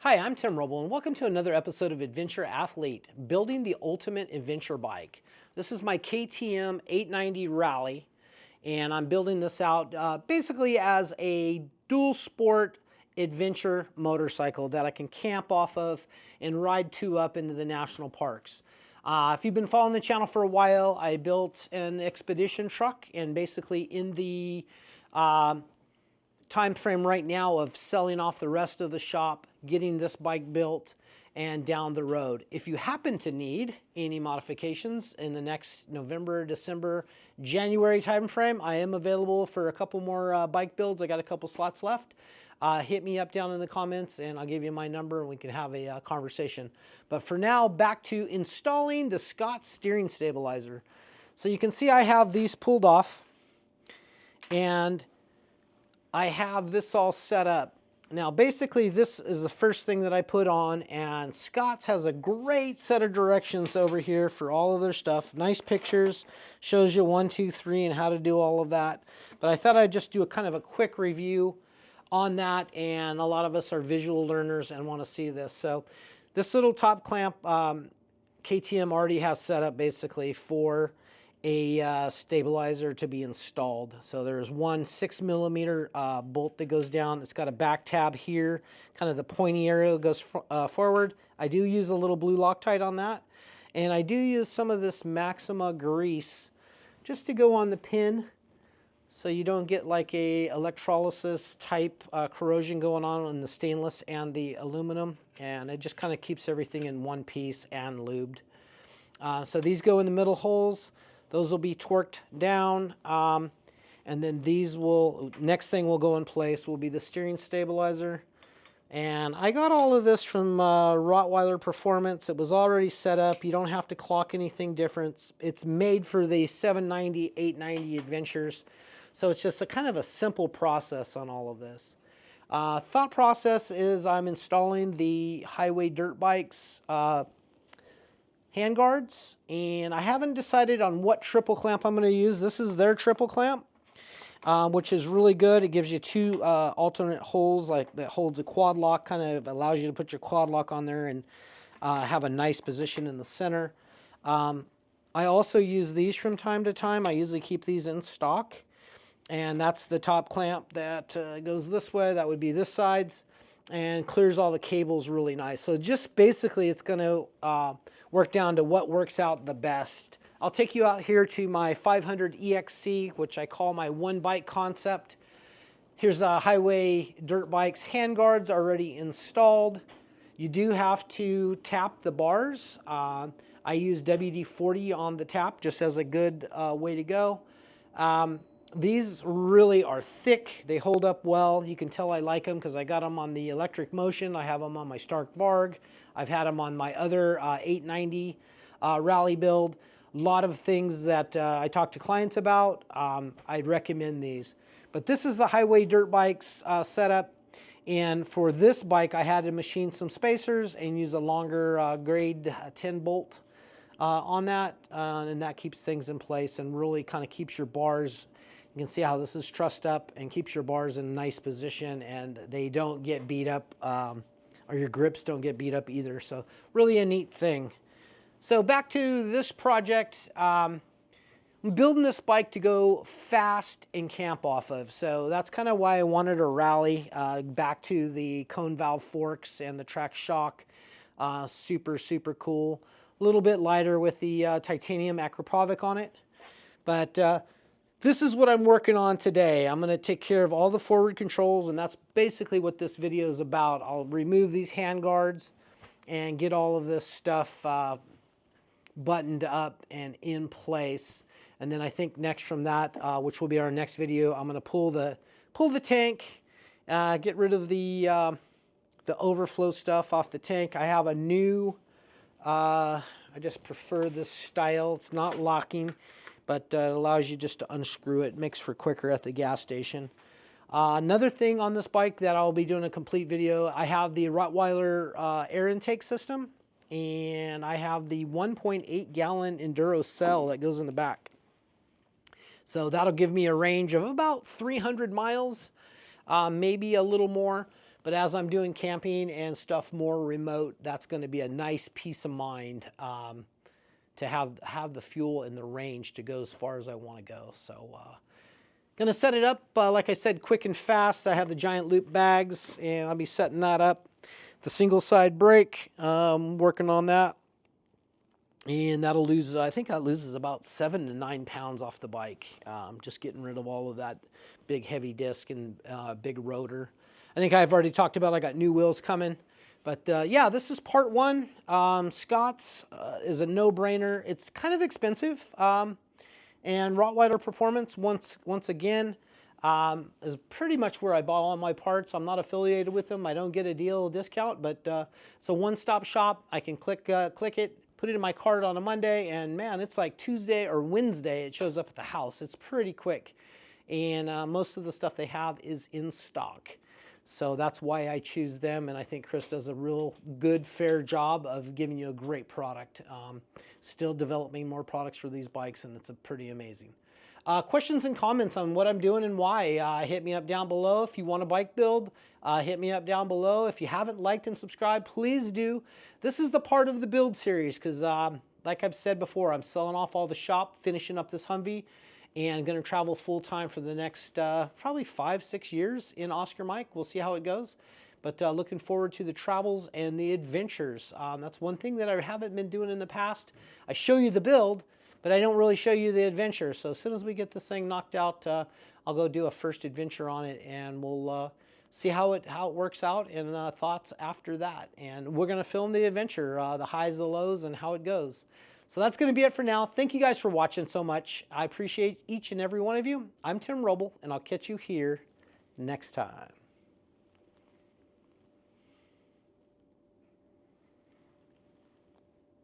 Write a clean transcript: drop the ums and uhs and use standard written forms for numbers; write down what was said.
Hi, I'm Tim Roble, and welcome to another episode of Adventure Athlete, building the ultimate adventure bike. This is my KTM 890 Rally, and I'm building this out basically as a dual sport adventure motorcycle that I can camp off of and ride to up into the national parks. If you've been following the channel for a while, I built an expedition truck, and basically in the time frame right now of selling off the rest of the shop, getting this bike built, and down the road. If you happen to need any modifications in the next November, December, January time frame, I am available for a couple more bike builds. I got a couple slots left. Hit me up down in the comments and I'll give you my number and we can have a conversation. But for now, back to installing the Scott steering stabilizer. So you can see I have these pulled off, and I have this all set up. Now, basically, this is the first thing that I put on, and Scott's has a great set of directions over here for all of their stuff. Nice pictures, shows you 1, 2, 3, and how to do all of that. But I thought I'd just do a kind of a quick review on that, and a lot of us are visual learners and want to see this. So this little top clamp, KTM already has set up basically for a stabilizer to be installed. So there's one 6mm bolt that goes down. It's got a back tab here, kind of the pointy area goes forward. I do use a little blue Loctite on that, and I do use some of this Maxima grease just to go on the pin, so you don't get like a electrolysis type corrosion going on the stainless and the aluminum, and it just kind of keeps everything in one piece and lubed. So these go in the middle holes. Those will be torqued down, and then these will, next thing will go in place will be the steering stabilizer. And I got all of this from Rottweiler Performance. It was already set up. You don't have to clock anything different. It's made for the 790, 890 adventures. So it's just a kind of a simple process on all of this. Thought process is I'm installing the highway dirt bikes handguards, and I haven't decided on what triple clamp I'm going to use. This is their triple clamp, which is really good. It gives you two alternate holes, like that holds a quad lock, kind of allows you to put your quad lock on there and have a nice position in the center. I also use these from time to time. I usually keep these in stock, and that's the top clamp that goes this way. That would be this side's, and clears all the cables really nice. So just basically it's going to work down to what works out the best. I'll take you out here to my 500 EXC, which I call my one bike concept. Here's highway dirt bikes handguards already installed. You do have to tap the bars. I use WD-40 on the tap just as a good way to go. These really are thick. They hold up well. You can tell I like them because I got them on the electric motion. I have them on my Stark Varg. I've had them on my other 890 rally build. A lot of things that I talk to clients about. I'd recommend these. But this is the highway dirt bikes setup. And for this bike, I had to machine some spacers and use a longer grade 10 bolt on that. And that keeps things in place and really kind of keeps your bars. You can see how this is trussed up and keeps your bars in a nice position, and they don't get beat up, or your grips don't get beat up either. So really a neat thing. So back to this project. I'm building this bike to go fast and camp off of. So that's kind of why I wanted a rally back to the cone valve forks and the track shock. Super, super cool. A little bit lighter with the titanium Acropovic on it. But this is what I'm working on today. I'm going to take care of all the forward controls, and that's basically what this video is about. I'll remove these handguards and get all of this stuff buttoned up and in place. And then I think next from that, which will be our next video, I'm going to pull the tank, get rid of the overflow stuff off the tank. I have a new, I just prefer this style. It's not locking, but it allows you just to unscrew it. Makes for quicker at the gas station. Another thing on this bike that I'll be doing a complete video, I have the Rottweiler air intake system, and I have the 1.8 gallon Enduro cell that goes in the back. So that'll give me a range of about 300 miles, maybe a little more. But as I'm doing camping and stuff more remote, that's going to be a nice peace of mind to have the fuel and the range to go as far as I want to go. So going to set it up, like I said, quick and fast. I have the giant loop bags, and I'll be setting that up. The single side brake, working on that. And that'll lose, I think that loses about 7 to 9 pounds off the bike. Just getting rid of all of that big heavy disc and big rotor. I think I've already talked about I got new wheels coming. But yeah, this is part 1. Scott's is a no-brainer. It's kind of expensive. And Rottweiler Performance, once again, is pretty much where I bought all my parts. I'm not affiliated with them. I don't get a deal discount, but it's a one-stop shop. I can click it, put it in my cart on a Monday, and man, it's like Tuesday or Wednesday it shows up at the house. It's pretty quick, and most of the stuff they have is in stock. So that's why I choose them, and I think Chris does a real good, fair job of giving you a great product. Still developing more products for these bikes, and it's pretty amazing. Questions and comments on what I'm doing and why, hit me up down below. If you want a bike build, hit me up down below. If you haven't liked and subscribed, please do. This is the part of the build series because, like I've said before, I'm selling off all the shop, finishing up this Humvee, and going to travel full-time for the next probably 5-6 years in Oscar Mike. We'll see how it goes. But looking forward to the travels and the adventures. That's one thing that I haven't been doing in the past. I show you the build, but I don't really show you the adventure. So as soon as we get this thing knocked out, I'll go do a first adventure on it, and we'll see how it works out, and thoughts after that. And we're going to film the adventure, the highs, the lows, and how it goes. So that's going to be it for now. Thank you guys for watching so much. I appreciate each and every one of you. I'm Tim Roble, and I'll catch you here next time.